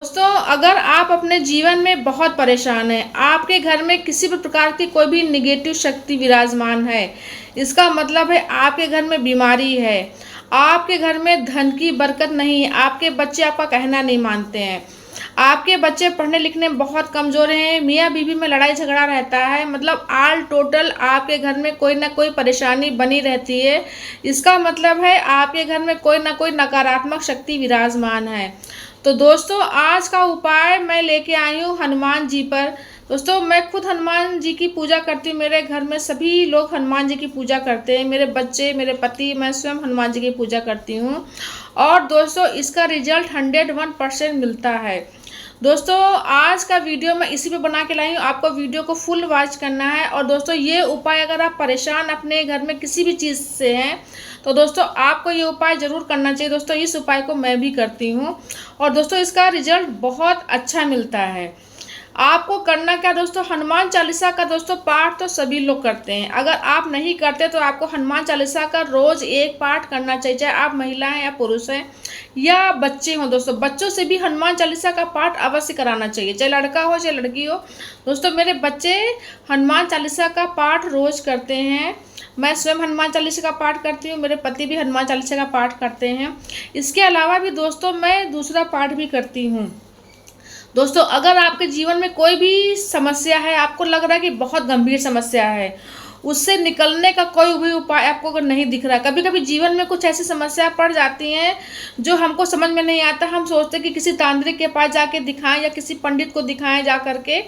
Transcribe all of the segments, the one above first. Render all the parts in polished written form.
दोस्तों, अगर आप अपने जीवन में बहुत परेशान हैं, आपके घर में किसी भी प्रकार की कोई भी नेगेटिव शक्ति विराजमान है, इसका मतलब है आपके घर में बीमारी है, आपके घर में धन की बरकत नहीं है, आपके बच्चे आपका कहना नहीं मानते हैं, आपके बच्चे पढ़ने लिखने में बहुत कमज़ोर हैं, मियाँ बीवी में लड़ाई झगड़ा रहता है, मतलब ऑल टोटल आपके घर में कोई ना कोई परेशानी बनी रहती है। इसका मतलब है आपके घर में कोई ना कोई नकारात्मक शक्ति विराजमान है। तो दोस्तों, आज का उपाय मैं लेके आई हूँ हनुमान जी पर। दोस्तों, मैं खुद हनुमान जी की पूजा करती हूँ, मेरे घर में सभी लोग हनुमान जी की पूजा करते हैं, मेरे बच्चे, मेरे पति, मैं स्वयं हनुमान जी की पूजा करती हूँ। और दोस्तों, इसका रिजल्ट 101% मिलता है। दोस्तों, आज का वीडियो मैं इसी पे बना के लाई हूँ, आपको वीडियो को फुल वॉच करना है। और दोस्तों, ये उपाय अगर आप परेशान अपने घर में किसी भी चीज़ से हैं तो दोस्तों आपको ये उपाय ज़रूर करना चाहिए। दोस्तों, इस उपाय को मैं भी करती हूँ और दोस्तों इसका रिजल्ट बहुत अच्छा मिलता है। आपको करना क्या दोस्तों, हनुमान चालीसा का दोस्तों पाठ तो सभी लोग करते हैं। अगर आप नहीं करते तो आपको हनुमान चालीसा का रोज़ एक पाठ करना चाहिए, चाहे आप महिला हैं या पुरुष हैं या बच्चे हों। दोस्तों, बच्चों से भी हनुमान चालीसा का पाठ अवश्य कराना चाहिए, चाहे लड़का हो चाहे लड़की हो। दोस्तों, मेरे बच्चे हनुमान चालीसा का पाठ रोज़ करते हैं, मैं स्वयं हनुमान चालीसा का पाठ करती हूँ, मेरे पति भी हनुमान चालीसा का पाठ करते हैं। इसके अलावा भी दोस्तों मैं दूसरा पाठ भी करती हूँ। दोस्तों, अगर आपके जीवन में कोई भी समस्या है, आपको लग रहा है कि बहुत गंभीर समस्या है, उससे निकलने का कोई भी उपाय आपको अगर नहीं दिख रहा, कभी कभी जीवन में कुछ ऐसी समस्या पड़ जाती हैं जो हमको समझ में नहीं आता, हम सोचते हैं कि किसी तांत्रिक के पास जाके दिखाएं या किसी पंडित को दिखाएं जा करके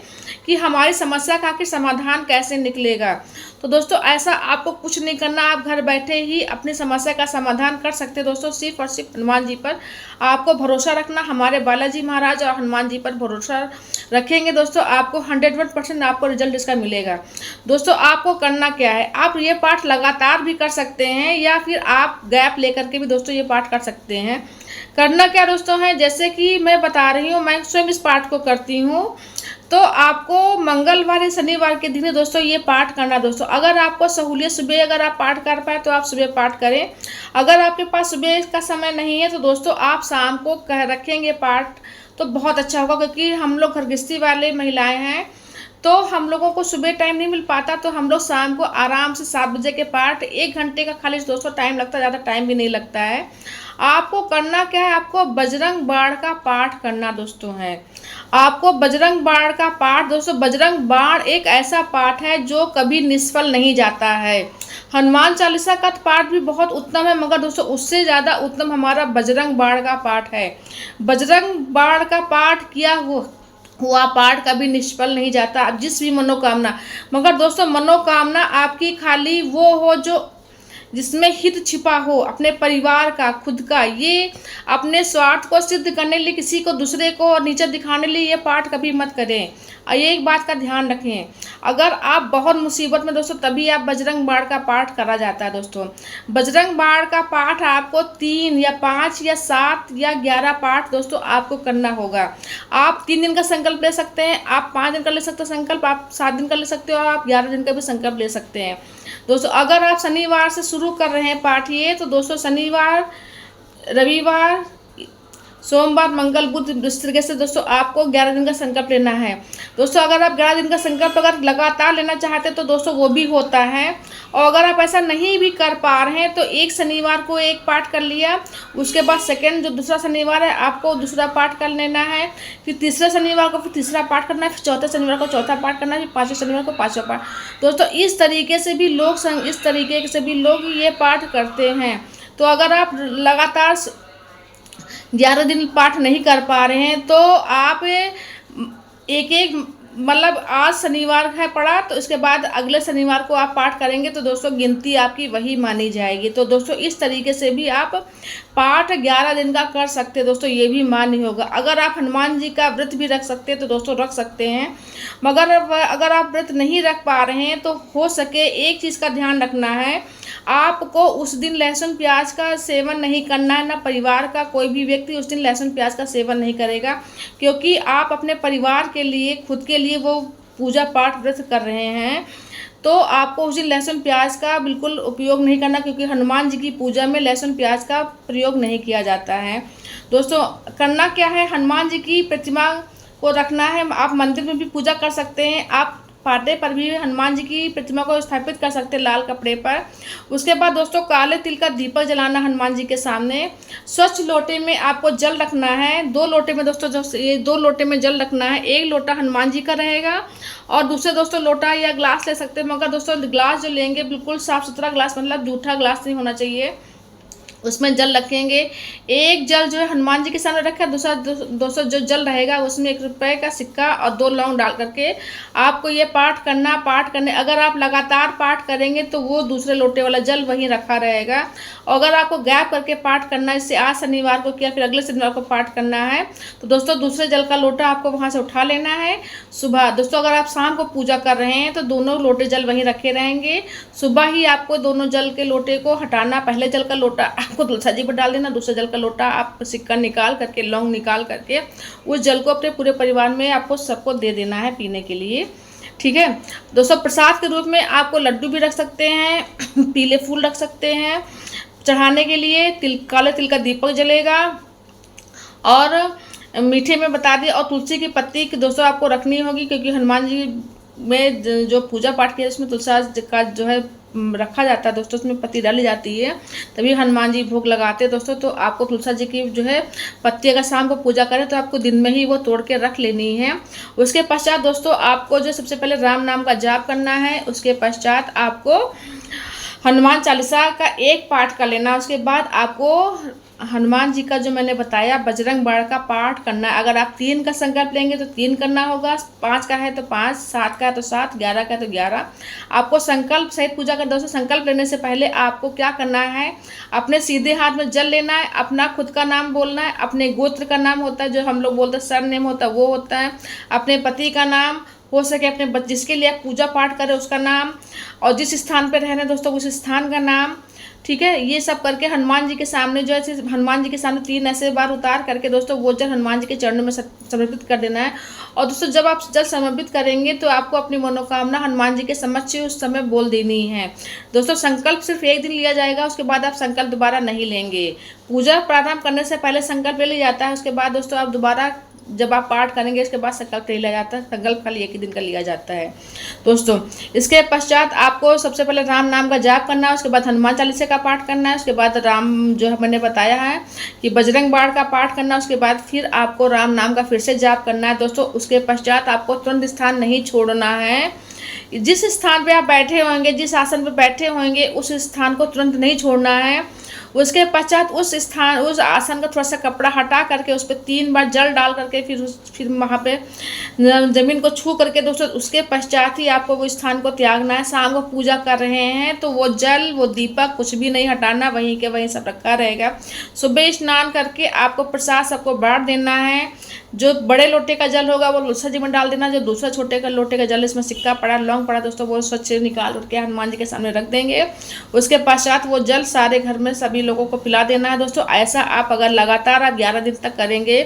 कि हमारी समस्या का आखिर समाधान कैसे निकलेगा। तो दोस्तों, ऐसा आपको कुछ नहीं करना, आप घर बैठे ही अपनी समस्या का समाधान कर सकते हैं। दोस्तों, सिर्फ और सिर्फ हनुमान जी पर आपको भरोसा रखना, हमारे बालाजी महाराज और हनुमान जी पर भरोसा रखेंगे दोस्तों, आपको 101% आपको रिजल्ट इसका मिलेगा। दोस्तों, आपको करना क्या है, आप ये पाठ लगातार भी कर सकते हैं या फिर आप गैप लेकर के भी दोस्तों ये पाठ कर सकते हैं। करना क्या दोस्तों है, जैसे कि मैं बता रही हूँ, मैं स्वयं इस पाठ को करती हूँ। तो आपको मंगलवार या शनिवार के दिन दोस्तों ये पाठ करना। दोस्तों, अगर आपको सहूलियत सुबह अगर आप पाठ कर पाए तो आप सुबह पाठ करें, अगर आपके पास सुबह का समय नहीं है तो दोस्तों आप शाम को कह रखेंगे पाठ तो बहुत अच्छा होगा, क्योंकि हम लोग गृहस्थी वाले महिलाएं हैं तो हम लोगों को सुबह टाइम नहीं मिल पाता, तो हम लोग शाम को आराम से 7 बजे के पाठ 1 घंटे का खाली दोस्तों टाइम लगता है, ज़्यादा टाइम भी नहीं लगता है। आपको करना क्या है, आपको बजरंग बाण का पाठ करना दोस्तों है। आपको बजरंग बाण का पाठ, दोस्तों बजरंग बाण एक ऐसा पाठ है जो कभी निष्फल नहीं जाता है। हनुमान चालीसा का पाठ भी बहुत उत्तम है, मगर दोस्तों उससे ज़्यादा उत्तम हमारा बजरंग बाण का पाठ है। बजरंग बाण का पाठ किया हुआ पाठ कभी निष्फल नहीं जाता। अब जिस भी मनोकामना, मगर दोस्तों मनोकामना आपकी खाली वो हो जो जिसमें हित छिपा हो, अपने परिवार का, खुद का, ये अपने स्वार्थ को सिद्ध करने लिए, किसी को दूसरे को नीचे दिखाने लिए ये पाठ कभी मत करें। और ये एक बात का ध्यान रखें, अगर आप बहुत मुसीबत में दोस्तों तभी आप बजरंग बाण का पाठ करा जाता है। दोस्तों, बजरंग बाण का पाठ आपको 3 या 5 या 7 या 11 पाठ दोस्तों आपको करना होगा। आप 3 दिन का संकल्प ले सकते हैं, आप 5 दिन का ले सकते हैं संकल्प, आप 7 दिन का ले सकते हो और आप 11 दिन का भी संकल्प ले सकते हैं। दोस्तों, अगर आप शनिवार से शुरू कर रहे हैं पाठ ये, तो दोस्तों शनिवार, रविवार, सोमवार, मंगल, बुध, इस तरीके से दोस्तों आपको 11 दिन का संकल्प लेना है। दोस्तों, अगर आप 11 दिन का संकल्प अगर लगातार लेना चाहते हैं तो दोस्तों वो भी होता है। और अगर आप ऐसा नहीं भी कर पा रहे हैं तो एक शनिवार को एक पाठ कर लिया, उसके बाद सेकेंड जो दूसरा शनिवार है आपको दूसरा पाठ कर लेना है, फिर तीसरे शनिवार को फिर तीसरा पाठ करना है, फिर चौथे शनिवार को चौथा पाठ करना है, फिर पाँचवें शनिवार को पाँचवा पाठ। दोस्तों, इस तरीके से भी लोग ये पाठ करते हैं। तो अगर आप लगातार 11 दिन पाठ नहीं कर पा रहे हैं तो आप एक एक मतलब आज शनिवार है पड़ा तो इसके बाद अगले शनिवार को आप पाठ करेंगे तो दोस्तों गिनती आपकी वही मानी जाएगी। तो दोस्तों इस तरीके से भी आप पाठ 11 दिन का कर सकते हैं। दोस्तों ये भी मान्य होगा। अगर आप हनुमान जी का व्रत भी रख सकते हैं तो दोस्तों रख सकते हैं, मगर अगर आप व्रत नहीं रख पा रहे हैं तो हो सके एक चीज़ का ध्यान रखना है, आपको उस दिन लहसुन प्याज का सेवन नहीं करना है, ना परिवार का कोई भी व्यक्ति उस दिन लहसुन प्याज का सेवन नहीं करेगा, क्योंकि आप अपने परिवार के लिए, खुद के लिए वो पूजा पाठ व्रत कर रहे हैं। तो आपको उस दिन लहसुन प्याज का बिल्कुल उपयोग नहीं करना, क्योंकि हनुमान जी की पूजा में लहसुन प्याज का प्रयोग नहीं किया जाता है। दोस्तों करना क्या है, हनुमान जी की प्रतिमा को रखना है। आप मंदिर में भी पूजा कर सकते हैं, आप पाटे पर भी हनुमान जी की प्रतिमा को स्थापित कर सकते हैं लाल कपड़े पर। उसके बाद दोस्तों काले तिल का दीपक जलाना हनुमान जी के सामने। स्वच्छ लोटे में आपको जल रखना है। 2 लोटे में दोस्तों ये 2 लोटे में जल रखना है। एक लोटा हनुमान जी का रहेगा और दूसरे दोस्तों लोटा या ग्लास ले सकते हैं, मगर दोस्तों ग्लास जो लेंगे बिल्कुल साफ़ सुथरा ग्लास, मतलब जूठा ग्लास नहीं होना चाहिए। उसमें जल रखेंगे। एक जल जो है हनुमान जी के सामने रखा, दूसरा जो जल रहेगा उसमें 1 रुपये का सिक्का और 2 लौंग डाल करके आपको ये पाठ करने, अगर आप लगातार पाठ करेंगे तो वो दूसरे लोटे वाला जल वहीं रखा रहेगा। और अगर आपको गैप करके पाठ करना है, जैसे आज शनिवार को किया फिर अगले शनिवार को पाठ करना है, तो दोस्तों दूसरे जल का लोटा आपको वहाँ से उठा लेना है। सुबह दोस्तों अगर आप शाम को पूजा कर रहे हैं तो दोनों लोटे जल वहीं रखे रहेंगे। सुबह ही आपको दोनों जल के लोटे को हटाना। पहले जल का लोटा आपको तुलसी जी पर डाल देना, दूसरे जल का लोटा आप सिक्का निकाल करके, लौंग निकाल करके उस जल को अपने पूरे परिवार में आपको सबको दे देना है पीने के लिए। ठीक है दोस्तों, प्रसाद के रूप में आपको लड्डू भी रख सकते हैं, पीले फूल रख सकते हैं चढ़ाने के लिए। काले तिल का दीपक जलेगा और मीठे में बता दिए, और तुलसी की पत्ती की दोस्तों आपको रखनी होगी, क्योंकि हनुमान जी में जो पूजा पाठ किया उसमें तुलसी का जो है रखा जाता है दोस्तों, उसमें पत्ती डाली जाती है, तभी हनुमान जी भोग लगाते हैं दोस्तों। तो आपको तुलसी जी की जो है पत्ती अगर शाम को पूजा करें तो आपको दिन में ही वो तोड़ के रख लेनी है। उसके पश्चात दोस्तों आपको जो सबसे पहले राम नाम का जाप करना है। उसके पश्चात आपको हनुमान चालीसा का एक पाठ कर लेना। उसके बाद आपको हनुमान जी का जो मैंने बताया बजरंग बाण का पाठ करना है। अगर आप 3 का संकल्प लेंगे तो 3 करना होगा, 5 का है तो 5, 7 का है तो 7, 11 का है तो 11। आपको संकल्प सहित पूजा कर दोस्तों। संकल्प लेने से पहले आपको क्या करना है, अपने सीधे हाथ में जल लेना है, अपना खुद का नाम बोलना है, अपने गोत्र का नाम होता है जो हम लोग बोलते हैं सर नेम होता है वो होता है, अपने पति का नाम, हो सके अपने जिसके लिए आप पूजा पाठ करें उसका नाम, और जिस स्थान पर रह रहे हैं दोस्तों उस स्थान का नाम। ठीक है, ये सब करके हनुमान जी के सामने जो है हनुमान जी के सामने 3 ऐसे बार उतार करके दोस्तों वो जल हनुमान जी के चरणों में समर्पित कर देना है। और दोस्तों जब आप जल समर्पित करेंगे तो आपको अपनी मनोकामना हनुमान जी के समक्ष उस समय बोल देनी है। दोस्तों संकल्प सिर्फ 1 दिन लिया जाएगा, उसके बाद आप संकल्प दोबारा नहीं लेंगे। पूजा प्रारंभ करने से पहले संकल्प ले लिया जाता है, उसके बाद दोस्तों आप दोबारा जब आप पाठ करेंगे इसके बाद संकल्प नहीं लिया जाता है। संकल्प खाली 1 ही दिन का लिया जाता है दोस्तों। इसके पश्चात आपको सबसे पहले राम नाम का जाप करना है, उसके बाद हनुमान चालीसा का पाठ करना है, उसके बाद राम जो है मैंने बताया है कि बजरंग बाण का पाठ करना है, उसके बाद फिर आपको राम नाम का फिर से जाप करना है दोस्तों। उसके पश्चात आपको तुरंत स्थान नहीं छोड़ना है। जिस स्थान पर आप बैठे होंगे, जिस आसन पर बैठे होंगे उस स्थान को तुरंत नहीं छोड़ना है। उसके पश्चात उस आसन का थोड़ा सा कपड़ा हटा करके उस पर 3 बार जल डाल करके फिर वहाँ पे ज़मीन को छू करके दोस्तों उसके पश्चात ही आपको वो स्थान को त्यागना है। शाम को पूजा कर रहे हैं तो वो जल, वो दीपक कुछ भी नहीं हटाना, वहीं के वहीं सब रखा रहेगा। सुबह स्नान करके आपको प्रसाद सबको बांट देना है। जो बड़े लोटे का जल होगा वो तुलसी जी में डाल देना, जो दूसरा छोटे का लोटे का जल इसमें सिक्का पड़ा, लौंग पड़ा दोस्तों वो स्वच्छ निकाल करके हनुमान जी के सामने रख देंगे। उसके पश्चात वो जल सारे घर में सभी लोगों को पिला देना है दोस्तों। ऐसा आप अगर लगातार आप 11 दिन तक करेंगे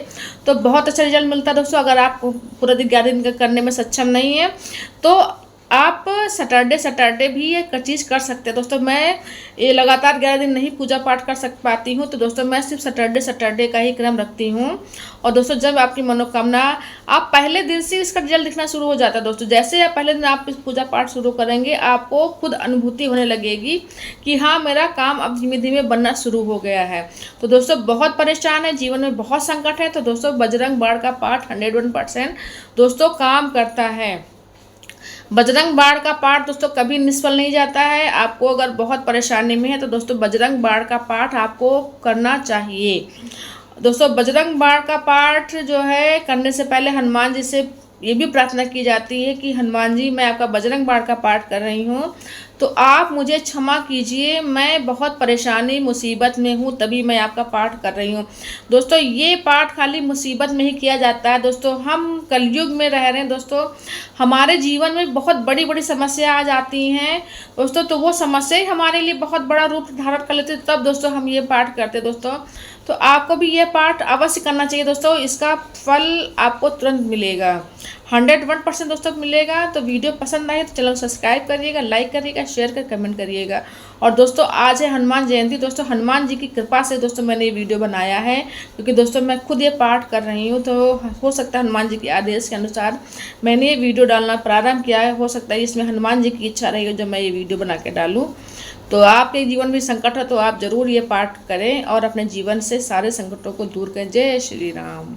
तो बहुत अच्छा रिजल्ट मिलता है दोस्तों। अगर आप पूरा दिन 11 दिन करने में सक्षम नहीं है तो आप सैटरडे भी ये चीज़ कर सकते हैं दोस्तों। मैं ये लगातार 11 दिन नहीं पूजा पाठ कर पाती हूँ, तो दोस्तों मैं सिर्फ सैटरडे का ही क्रम रखती हूँ। और दोस्तों जब आपकी मनोकामना, आप पहले दिन से इसका रिजल्ट दिखना शुरू हो जाता है दोस्तों। जैसे आप पहले दिन आप इस पूजा पाठ शुरू करेंगे आपको खुद अनुभूति होने लगेगी कि हाँ मेरा काम अब धीमे धीमे बनना शुरू हो गया है। तो दोस्तों बहुत परेशान है, जीवन में बहुत संकट है, तो दोस्तों बजरंग बाण का पाठ 101% दोस्तों काम करता है। बजरंग बाण का पाठ दोस्तों कभी निष्फल नहीं जाता है। आपको अगर बहुत परेशानी में है तो दोस्तों बजरंग बाण का पाठ आपको करना चाहिए। दोस्तों बजरंग बाण का पाठ जो है करने से पहले हनुमान जी से ये भी प्रार्थना की जाती है कि हनुमान जी मैं आपका बजरंग बाण का पाठ कर रही हूँ तो आप मुझे क्षमा कीजिए, मैं बहुत परेशानी मुसीबत में हूँ तभी मैं आपका पाठ कर रही हूँ। दोस्तों ये पाठ खाली मुसीबत में ही किया जाता है दोस्तों। हम कलयुग में रह रहे हैं दोस्तों, हमारे जीवन में बहुत बड़ी बड़ी समस्या आ जाती हैं दोस्तों, तो वो समस्या ही हमारे लिए बहुत बड़ा रूप धारण कर लेते तब दोस्तों हम ये पाठ करते दोस्तों। तो आपको भी ये पाठ अवश्य करना चाहिए दोस्तों, इसका फल आपको तुरंत मिलेगा, 101% दोस्तों मिलेगा। तो वीडियो पसंद आए तो चैनल को सब्सक्राइब करिएगा, लाइक करिएगा, शेयर कर कमेंट करिएगा। और दोस्तों आज है हनुमान जयंती। दोस्तों हनुमान जी की कृपा से दोस्तों मैंने ये वीडियो बनाया है, क्योंकि दोस्तों मैं खुद ये पाठ कर रही हूँ, तो हो सकता है हनुमान जी के आदेश के अनुसार मैंने ये वीडियो डालना प्रारंभ किया है। हो सकता है इसमें हनुमान जी की इच्छा रही हो जो मैं ये वीडियो बना के डालूँ। तो आपके जीवन में संकट है तो आप जरूर ये पाठ करें और अपने जीवन से सारे संकटों को दूर करें। जय श्री राम।